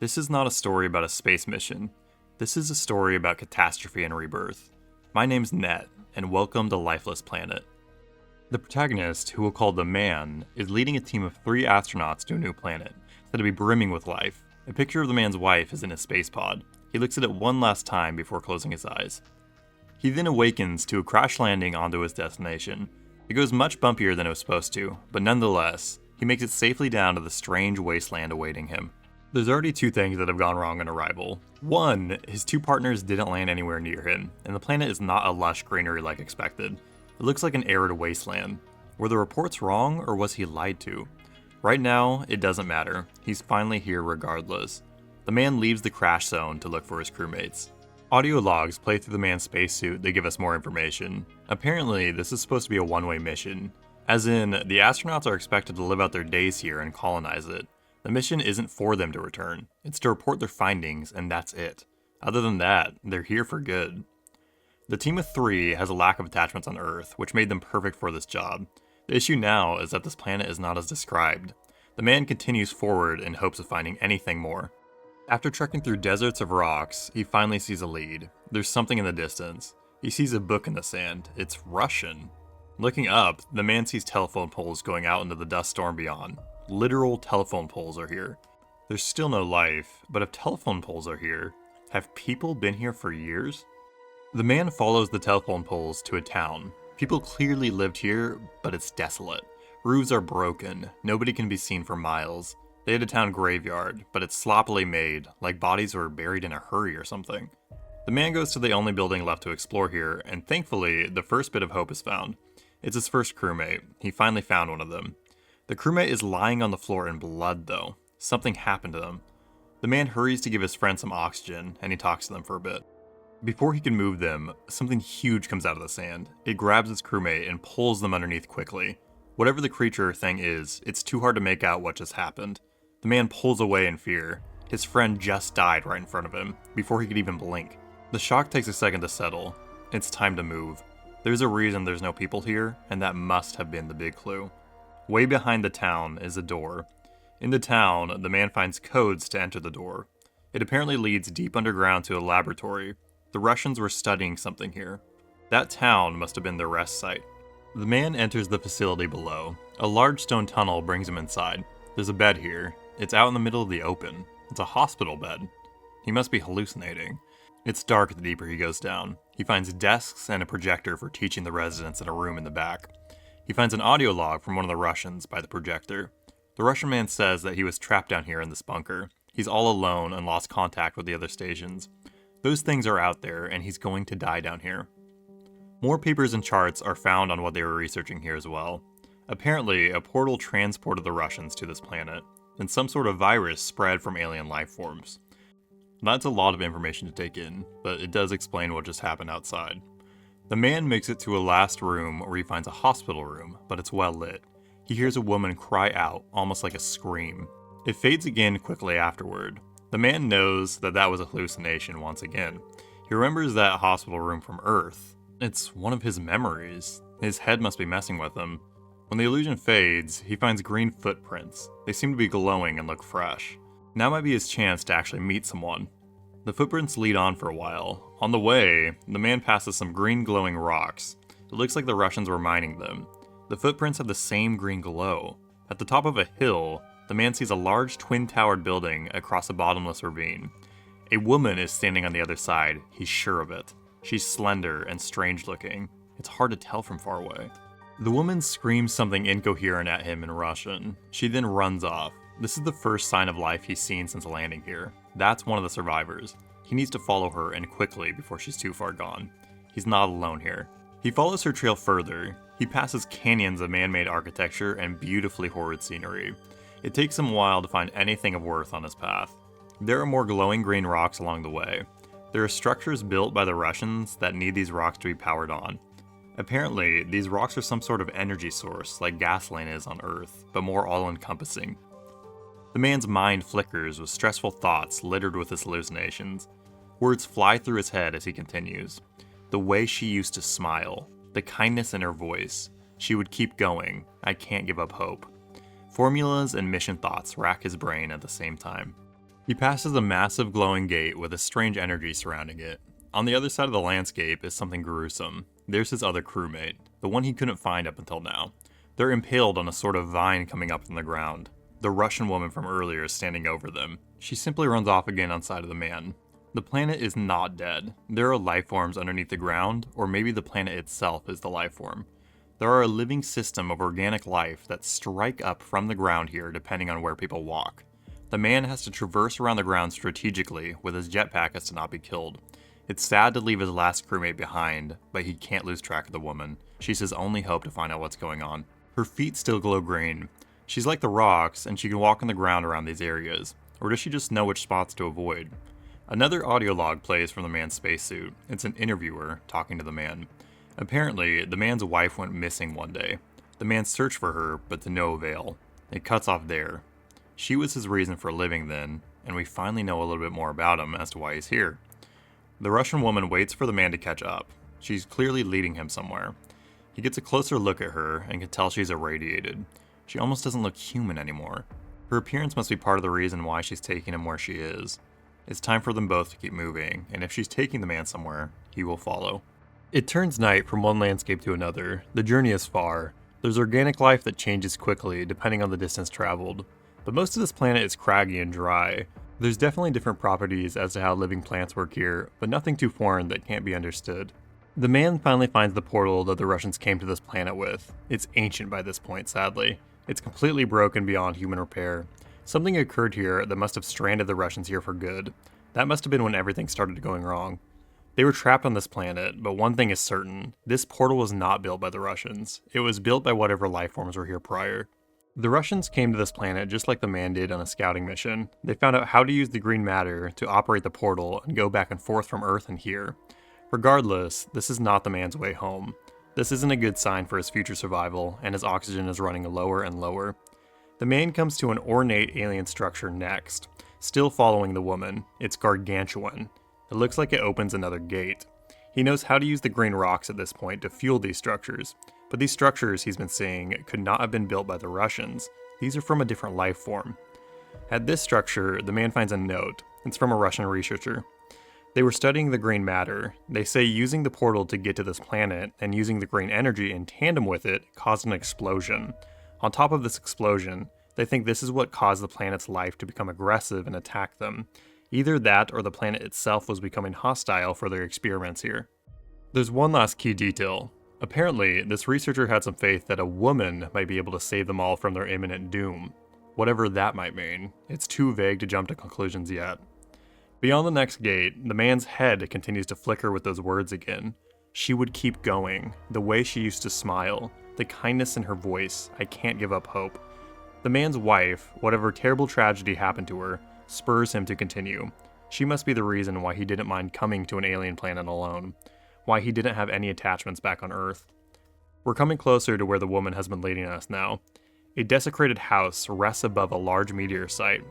This is not a story about a space mission. This is a story about catastrophe and rebirth. My name's Net, and welcome to Lifeless Planet. The protagonist, who we'll call the Man, is leading a team of 3 astronauts to a new planet, said to be brimming with life. A picture of the man's wife is in his space pod. He looks at it one last time before closing his eyes. He then awakens to a crash landing onto his destination. It goes much bumpier than it was supposed to, but nonetheless, he makes it safely down to the strange wasteland awaiting him. There's already 2 things that have gone wrong on arrival. 1, his 2 partners didn't land anywhere near him, and the planet is not a lush greenery like expected. It looks like an arid wasteland. Were the reports wrong, or was he lied to? Right now, it doesn't matter. He's finally here regardless. The man leaves the crash zone to look for his crewmates. Audio logs play through the man's spacesuit that give us more information. Apparently, this is supposed to be a one-way mission. As in, the astronauts are expected to live out their days here and colonize it. The mission isn't for them to return. It's to report their findings, and that's it. Other than that, they're here for good. The team of 3 has a lack of attachments on Earth, which made them perfect for this job. The issue now is that this planet is not as described. The man continues forward in hopes of finding anything more. After trekking through deserts of rocks, he finally sees a lead. There's something in the distance. He sees a book in the sand. It's Russian. Looking up, the man sees telephone poles going out into the dust storm beyond. Literal telephone poles are here. There's still no life, but if telephone poles are here, have people been here for years? The man follows the telephone poles to a town. People clearly lived here, but it's desolate. Roofs are broken. Nobody can be seen for miles. They had a town graveyard, but it's sloppily made, like bodies were buried in a hurry or something. The man goes to the only building left to explore here, and thankfully, the first bit of hope is found. It's his first crewmate. He finally found one of them. The crewmate is lying on the floor in blood, though. Something happened to them. The man hurries to give his friend some oxygen, and he talks to them for a bit. Before he can move them, something huge comes out of the sand. It grabs his crewmate and pulls them underneath quickly. Whatever the creature or thing is, it's too hard to make out what just happened. The man pulls away in fear. His friend just died right in front of him, before he could even blink. The shock takes a second to settle. It's time to move. There's a reason there's no people here, and that must have been the big clue. Way behind the town is a door. In the town, the man finds codes to enter the door. It apparently leads deep underground to a laboratory. The Russians were studying something here. That town must have been their rest site. The man enters the facility below. A large stone tunnel brings him inside. There's a bed here. It's out in the middle of the open. It's a hospital bed. He must be hallucinating. It's dark the deeper he goes down. He finds desks and a projector for teaching the residents in a room in the back. He finds an audio log from one of the Russians by the projector. The Russian man says that he was trapped down here in this bunker. He's all alone and lost contact with the other stations. Those things are out there, and he's going to die down here. More papers and charts are found on what they were researching here as well. Apparently, a portal transported the Russians to this planet, and some sort of virus spread from alien life forms. That's a lot of information to take in, but it does explain what just happened outside. The man makes it to a last room where he finds a hospital room, but it's well lit. He hears a woman cry out, almost like a scream. It fades again quickly afterward. The man knows that that was a hallucination once again. He remembers that hospital room from Earth. It's one of his memories. His head must be messing with him. When the illusion fades, he finds green footprints. They seem to be glowing and look fresh. Now might be his chance to actually meet someone. The footprints lead on for a while. On the way, the man passes some green glowing rocks. It looks like the Russians were mining them. The footprints have the same green glow. At the top of a hill, the man sees a large twin-towered building across a bottomless ravine. A woman is standing on the other side, he's sure of it. She's slender and strange-looking. It's hard to tell from far away. The woman screams something incoherent at him in Russian. She then runs off. This is the first sign of life he's seen since landing here. That's one of the survivors. He needs to follow her, and quickly, before she's too far gone. He's not alone here. He follows her trail further. He passes canyons of man-made architecture and beautifully horrid scenery. It takes him a while to find anything of worth on his path. There are more glowing green rocks along the way. There are structures built by the Russians that need these rocks to be powered on. Apparently, these rocks are some sort of energy source, like gasoline is on Earth, but more all-encompassing. The man's mind flickers with stressful thoughts littered with his hallucinations. Words fly through his head as he continues. The way she used to smile, the kindness in her voice. She would keep going. I can't give up hope. Formulas and mission thoughts rack his brain at the same time. He passes a massive glowing gate with a strange energy surrounding it. On the other side of the landscape is something gruesome. There's his other crewmate, the one he couldn't find up until now. They're impaled on a sort of vine coming up from the ground. The Russian woman from earlier is standing over them. She simply runs off again on side of the man. The planet is not dead. There are life forms underneath the ground, or maybe the planet itself is the life form. There are a living system of organic life that strike up from the ground here depending on where people walk. The man has to traverse around the ground strategically with his jetpack as to not be killed. It's sad to leave his last crewmate behind, but he can't lose track of the woman. She's his only hope to find out what's going on. Her feet still glow green. She's like the rocks, and she can walk on the ground around these areas. Or does she just know which spots to avoid? Another audio log plays from the man's spacesuit. It's an interviewer talking to the man. Apparently, the man's wife went missing one day. The man searched for her, but to no avail. It cuts off there. She was his reason for living then, and we finally know a little bit more about him as to why he's here. The Russian woman waits for the man to catch up. She's clearly leading him somewhere. He gets a closer look at her and can tell she's irradiated. She almost doesn't look human anymore. Her appearance must be part of the reason why she's taking him where she is. It's time for them both to keep moving, and if she's taking the man somewhere, he will follow. It turns night from one landscape to another. The journey is far. There's organic life that changes quickly depending on the distance traveled. But most of this planet is craggy and dry. There's definitely different properties as to how living plants work here, but nothing too foreign that can't be understood. The man finally finds the portal that the Russians came to this planet with. It's ancient by this point, sadly. It's completely broken beyond human repair. Something occurred here that must have stranded the Russians here for good. That must have been when everything started going wrong. They were trapped on this planet, but one thing is certain. This portal was not built by the Russians. It was built by whatever life forms were here prior. The Russians came to this planet just like the man did on a scouting mission. They found out how to use the green matter to operate the portal and go back and forth from Earth and here. Regardless, this is not the man's way home. This isn't a good sign for his future survival, and his oxygen is running lower and lower. The man comes to an ornate alien structure next, still following the woman. It's gargantuan. It looks like it opens another gate. He knows how to use the green rocks at this point to fuel these structures, but these structures he's been seeing could not have been built by the Russians. These are from a different life form. At this structure, the man finds a note. It's from a Russian researcher. They were studying the green matter. They say using the portal to get to this planet and using the green energy in tandem with it caused an explosion. On top of this explosion, they think this is what caused the planet's life to become aggressive and attack them. Either that or the planet itself was becoming hostile for their experiments here. There's one last key detail. Apparently, this researcher had some faith that a woman might be able to save them all from their imminent doom. Whatever that might mean, it's too vague to jump to conclusions yet. Beyond the next gate, the man's head continues to flicker with those words again. She would keep going, the way she used to smile, the kindness in her voice, I can't give up hope. The man's wife, whatever terrible tragedy happened to her, spurs him to continue. She must be the reason why he didn't mind coming to an alien planet alone, why he didn't have any attachments back on Earth. We're coming closer to where the woman has been leading us now. A desecrated house rests above a large meteor site.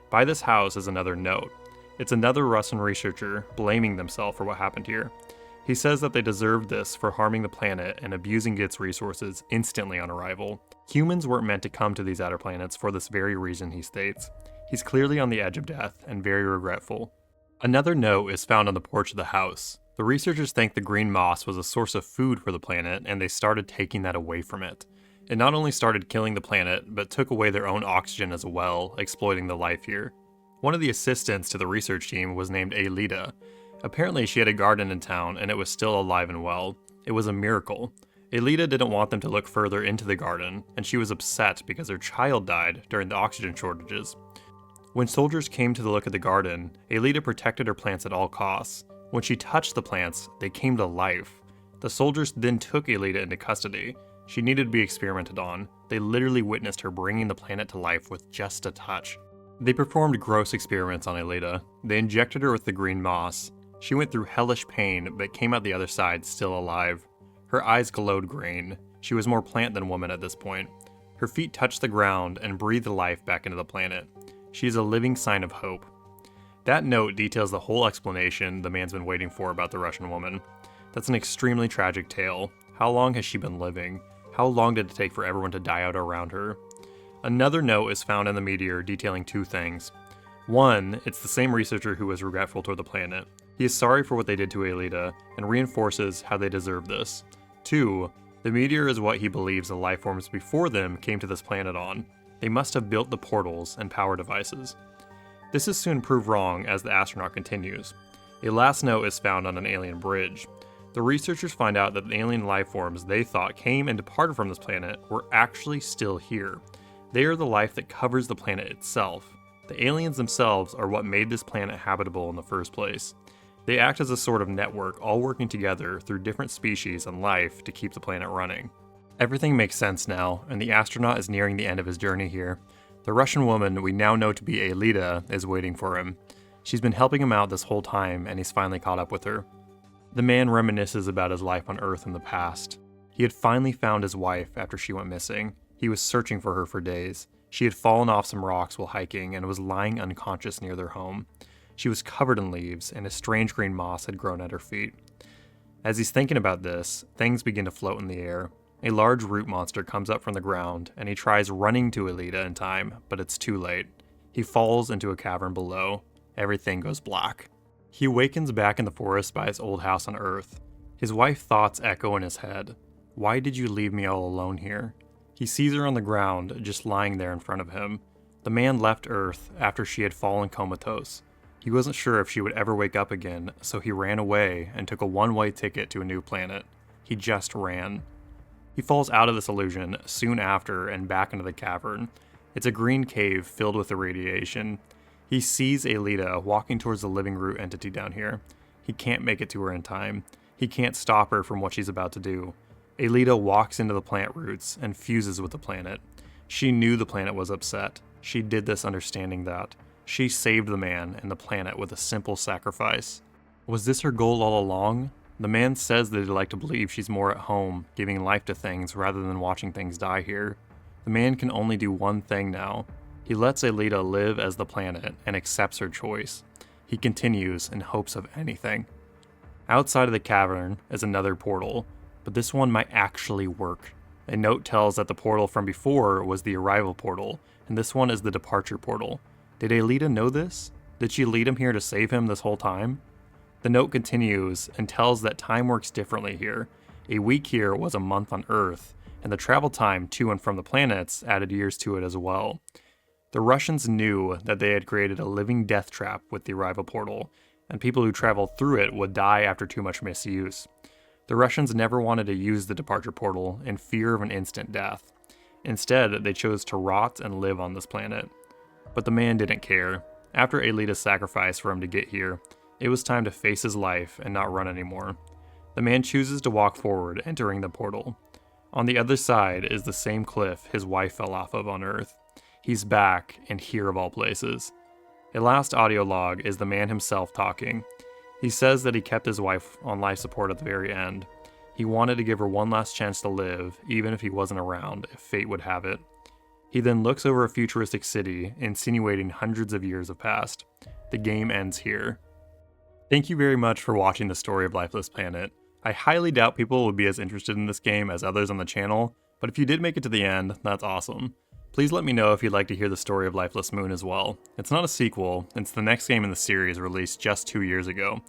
By this house is another note. It's another Russian researcher blaming themselves for what happened here. He says that they deserved this for harming the planet and abusing its resources instantly on arrival. Humans weren't meant to come to these outer planets for this very reason, he states. He's clearly on the edge of death and very regretful. Another note is found on the porch of the house. The researchers think the green moss was a source of food for the planet, and they started taking that away from it. It not only started killing the planet, but took away their own oxygen as well, exploiting the life here. One of the assistants to the research team was named Aelita. Apparently she had a garden in town and it was still alive and well. It was a miracle. Aelita didn't want them to look further into the garden, and she was upset because her child died during the oxygen shortages. When soldiers came to look at the garden, Aelita protected her plants at all costs. When she touched the plants, they came to life. The soldiers then took Aelita into custody. She needed to be experimented on. They literally witnessed her bringing the planet to life with just a touch. They performed gross experiments on Aelita. They injected her with the green moss. She went through hellish pain, but came out the other side still alive. Her eyes glowed green. She was more plant than woman at this point. Her feet touched the ground and breathed life back into the planet. She is a living sign of hope. That note details the whole explanation the man's been waiting for about the Russian woman. That's an extremely tragic tale. How long has she been living? How long did it take for everyone to die out around her? Another note is found in the meteor detailing two things. One, it's the same researcher who was regretful toward the planet. He is sorry for what they did to Aelita, and reinforces how they deserve this. Two, the meteor is what he believes the life forms before them came to this planet on. They must have built the portals and power devices. This is soon proved wrong as the astronaut continues. A last note is found on an alien bridge. The researchers find out that the alien life forms they thought came and departed from this planet were actually still here. They are the life that covers the planet itself. The aliens themselves are what made this planet habitable in the first place. They act as a sort of network, all working together through different species and life to keep the planet running. Everything makes sense now, and the astronaut is nearing the end of his journey here. The Russian woman we now know to be Aelita is waiting for him. She's been helping him out this whole time, and he's finally caught up with her. The man reminisces about his life on Earth in the past. He had finally found his wife after she went missing. He was searching for her for days. She had fallen off some rocks while hiking and was lying unconscious near their home. She was covered in leaves, and a strange green moss had grown at her feet. As he's thinking about this, things begin to float in the air. A large root monster comes up from the ground, and he tries running to Aelita in time, but it's too late. He falls into a cavern below. Everything goes black. He awakens back in the forest by his old house on Earth. His wife's thoughts echo in his head. Why did you leave me all alone here? He sees her on the ground, just lying there in front of him. The man left Earth after she had fallen comatose. He wasn't sure if she would ever wake up again, so he ran away and took a one-way ticket to a new planet. He just ran. He falls out of this illusion soon after and back into the cavern. It's a green cave filled with irradiation. He sees Aelita walking towards the living root entity down here. He can't make it to her in time. He can't stop her from what she's about to do. Aelita walks into the plant roots and fuses with the planet. She knew the planet was upset. She did this understanding that. She saved the man and the planet with a simple sacrifice. Was this her goal all along? The man says that he'd like to believe she's more at home, giving life to things rather than watching things die here. The man can only do one thing now. He lets Aelita live as the planet and accepts her choice. He continues in hopes of anything. Outside of the cavern is another portal, but this one might actually work. A note tells that the portal from before was the arrival portal, and this one is the departure portal. Did Aelita know this? Did she lead him here to save him this whole time? The note continues and tells that time works differently here. A week here was a month on Earth, and the travel time to and from the planets added years to it as well. The Russians knew that they had created a living death trap with the arrival portal, and people who traveled through it would die after too much misuse. The Russians never wanted to use the departure portal in fear of an instant death. Instead, they chose to rot and live on this planet. But the man didn't care. After Aelita's sacrifice for him to get here, it was time to face his life and not run anymore. The man chooses to walk forward, entering the portal. On the other side is the same cliff his wife fell off of on Earth. He's back, and here of all places. A last audio log is the man himself talking. He says that he kept his wife on life support at the very end. He wanted to give her one last chance to live, even if he wasn't around, if fate would have it. He then looks over a futuristic city, insinuating hundreds of years have passed. The game ends here. Thank you very much for watching the story of Lifeless Planet. I highly doubt people will be as interested in this game as others on the channel, but if you did make it to the end, that's awesome. Please let me know if you'd like to hear the story of Lifeless Moon as well. It's not a sequel, it's the next game in the series released just 2 years ago.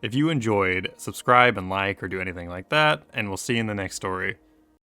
If you enjoyed, subscribe and like or do anything like that, and we'll see you in the next story.